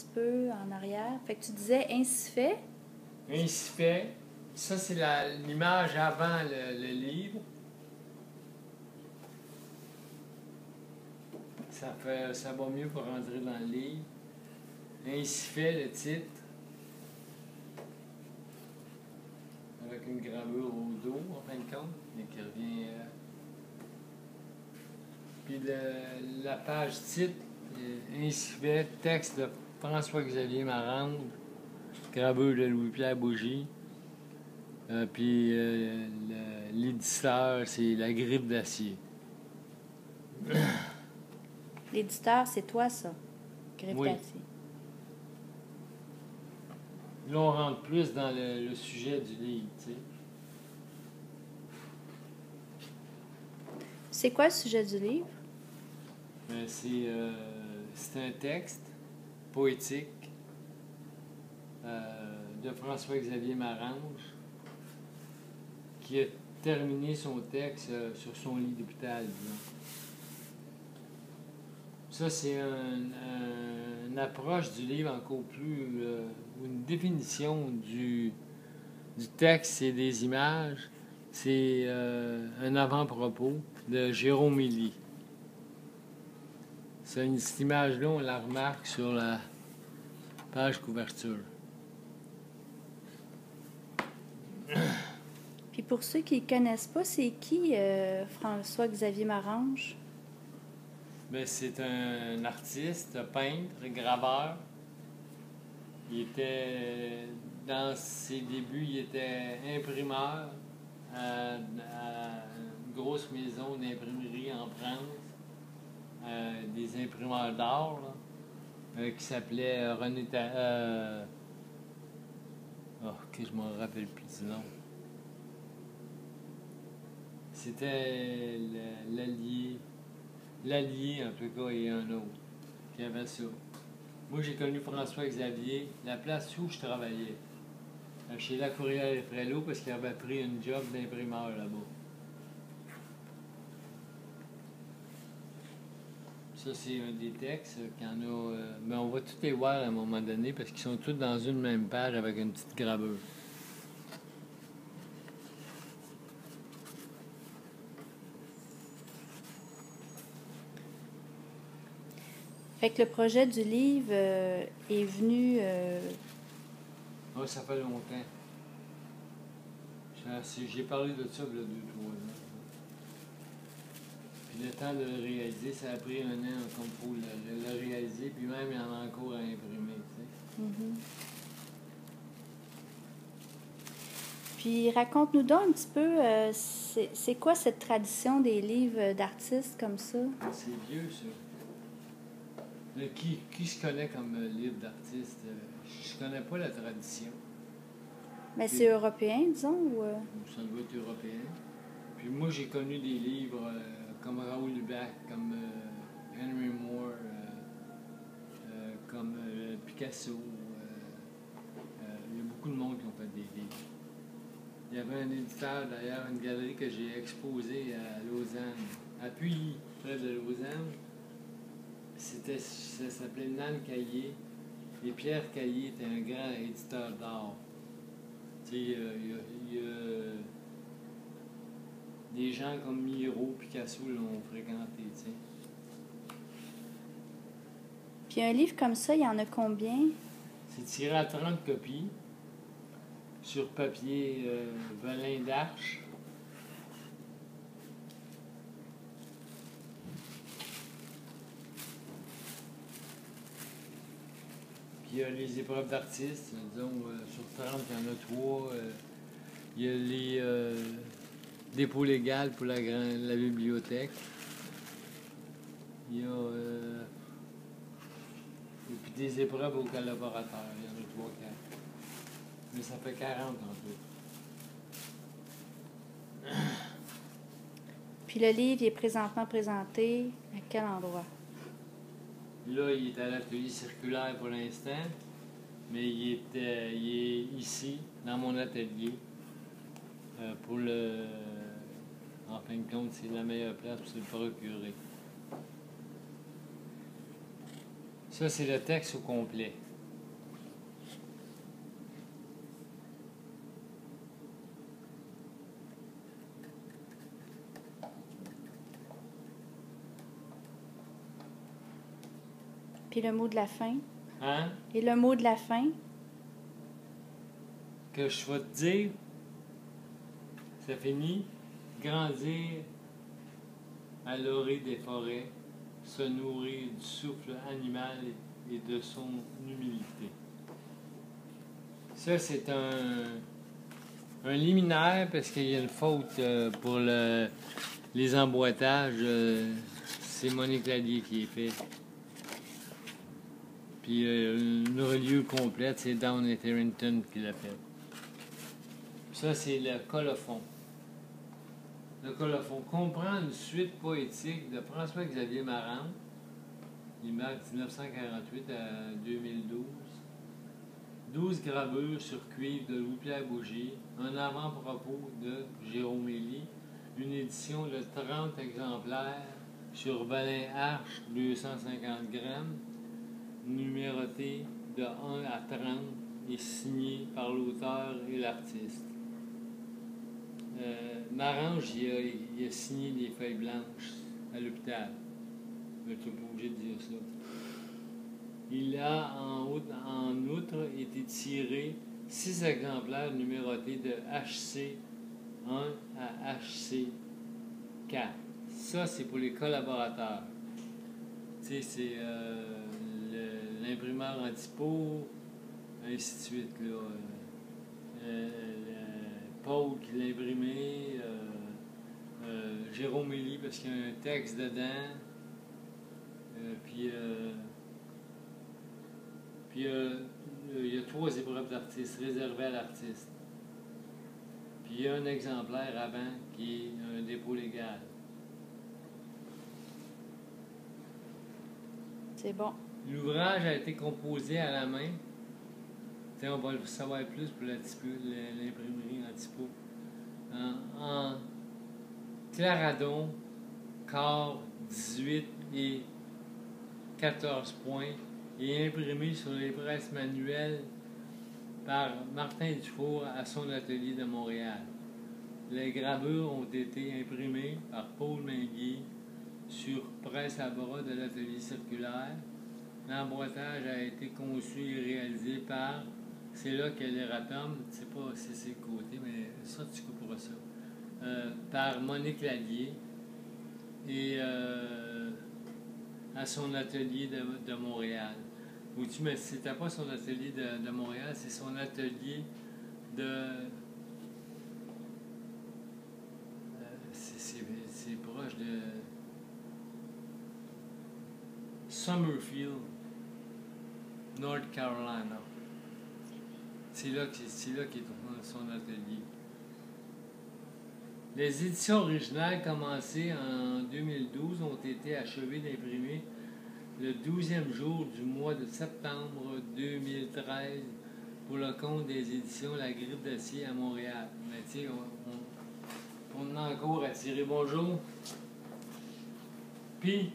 petit peu en arrière. Fait que tu disais ainsi fait. Ainsi fait. Ça, c'est l'image avant le livre. Ça va mieux pour rentrer dans le livre. Ainsi fait, le titre. Avec une gravure au dos, en fin de compte, mais qui revient. Puis la page titre, ainsi fait, texte de François-Xavier Marange, gravure de Louis-Pierre Bougie. Puis l'éditeur, c'est La Griffe d'Acier. L'éditeur, c'est toi, ça. Griffe Oui. d'Acier. Là, on rentre plus dans le sujet du livre, tu sais. C'est quoi le sujet du livre? C'est un texte poétique de François-Xavier Marange qui a terminé son texte sur son lit d'hôpital, disons. Ça, c'est une approche du livre encore plus... une définition du texte et des images. C'est un avant-propos de Jérôme Élie. Cette image-là, on la remarque sur la page couverture. Puis pour ceux qui ne connaissent pas, c'est qui François-Xavier Marange? Mais c'est un artiste, peintre, graveur. Il était, dans ses débuts, il était imprimeur à une grosse maison d'imprimerie en France, des imprimeurs d'art, qui s'appelait René que je me rappelle plus du nom. C'était l'Allier, en tout cas, et un autre qui avait ça. Moi, j'ai connu François-Xavier, la place où je travaillais, chez La Courrière et Frello, parce qu'il avait pris une job d'imprimeur là-bas. Ça, c'est un des textes qu'il y en a... mais on va tous les voir à un moment donné, parce qu'ils sont tous dans une même page avec une petite gravure. Fait que le projet du livre est venu... Ah, ça fait longtemps. J'ai parlé de ça il y a 2-3 ans. Puis le temps de le réaliser, ça a pris 1 an comme pour le réaliser, puis même il y en a encore à imprimer, tu sais. Mm-hmm. Puis raconte-nous donc un petit peu, c'est quoi cette tradition des livres d'artistes comme ça? C'est vieux, ça. Qui se connaît comme livre d'artiste? Je connais pas la tradition. Mais c'est européen, disons, ou... Ça doit être européen. Puis moi, j'ai connu des livres comme Raoul Lubac, comme Henry Moore, comme Picasso. Il y a beaucoup de monde qui ont fait des livres. Il y avait un éditeur, d'ailleurs, une galerie que j'ai exposée à Lausanne, à Puy, près de Lausanne. Ça s'appelait Nan Caillé. Et Pierre Caillé était un grand éditeur d'art. Tu sais, il y a des gens comme Miro, Picasso l'ont fréquenté, tu sais. Puis un livre comme ça, il y en a combien? C'est tiré à 30 copies sur papier velin d'Arche. Puis il y a les épreuves d'artistes, disons, sur 30, il y en a 3. Il y a les dépôts légaux pour la bibliothèque. Il y a et puis des épreuves au collaborateur. Il y en a 3-4. Mais ça fait 40 en tout. Puis le livre il est présentement présenté à quel endroit? Là, il est à l'atelier circulaire pour l'instant, mais il est ici, dans mon atelier, pour le... En fin de compte, c'est la meilleure place pour se le procurer. Ça, c'est le texte au complet. Puis le mot de la fin. Hein? Et le mot de la fin. Que je vais te dire, ça finit, grandir à l'orée des forêts, se nourrir du souffle animal et de son humilité. Ça, c'est un liminaire parce qu'il y a une faute pour les emboîtages. C'est Monique Lallier qui est fait. Puis une reliure complète, c'est Down at Harrington qui l'a fait. Ça, c'est le colophon. Le colophon comprend une suite poétique de François-Xavier Marante, l'image 1948 à 2012. 12 gravures sur cuivre de Louis-Pierre Bougie, un avant-propos de Jérôme Élie, une édition de 30 exemplaires sur balin Arche 250 grammes, numérotée de 1 à 30 et signée par l'auteur et l'artiste. Marange, il a signé des feuilles blanches à l'hôpital. Je ne suis pas obligé de dire ça. Il a en outre été tiré 6 exemplaires numérotés de HC1 à HC4. Ça, c'est pour les collaborateurs. Tu sais, c'est l'imprimeur Antipo, ainsi de suite, là. Paul qui l'a imprimé, Jérôme Élie parce qu'il y a un texte dedans, puis il y a 3 épreuves d'artistes réservées à l'artiste. Puis il y a un exemplaire avant qui est un dépôt légal. C'est bon. L'ouvrage a été composé à la main. T'sais, on va le savoir plus pour l'imprimerie Antipo. En Claradon, quart 18 et 14 points, et imprimé sur les presses manuelles par Martin Dufour à son atelier de Montréal. Les gravures ont été imprimées par Paul Mainguy sur presse à bras de l'atelier circulaire. L'emboîtage a été conçu et réalisé par, c'est là que l'erratum, c'est pas c'est le côté, mais ça tu couperas ça, par Monique Lallier et à son atelier de Montréal. Mais c'était pas son atelier de Montréal, c'est son atelier de... c'est proche de Summerfield, North Carolina. C'est là qu'est son atelier. Les éditions originales commencées en 2012 ont été achevées d'imprimer le 12e jour du mois de septembre 2013 pour le compte des éditions La Grippe d'Acier à Montréal. Mais tu sais, on a encore à tirer bonjour. Puis,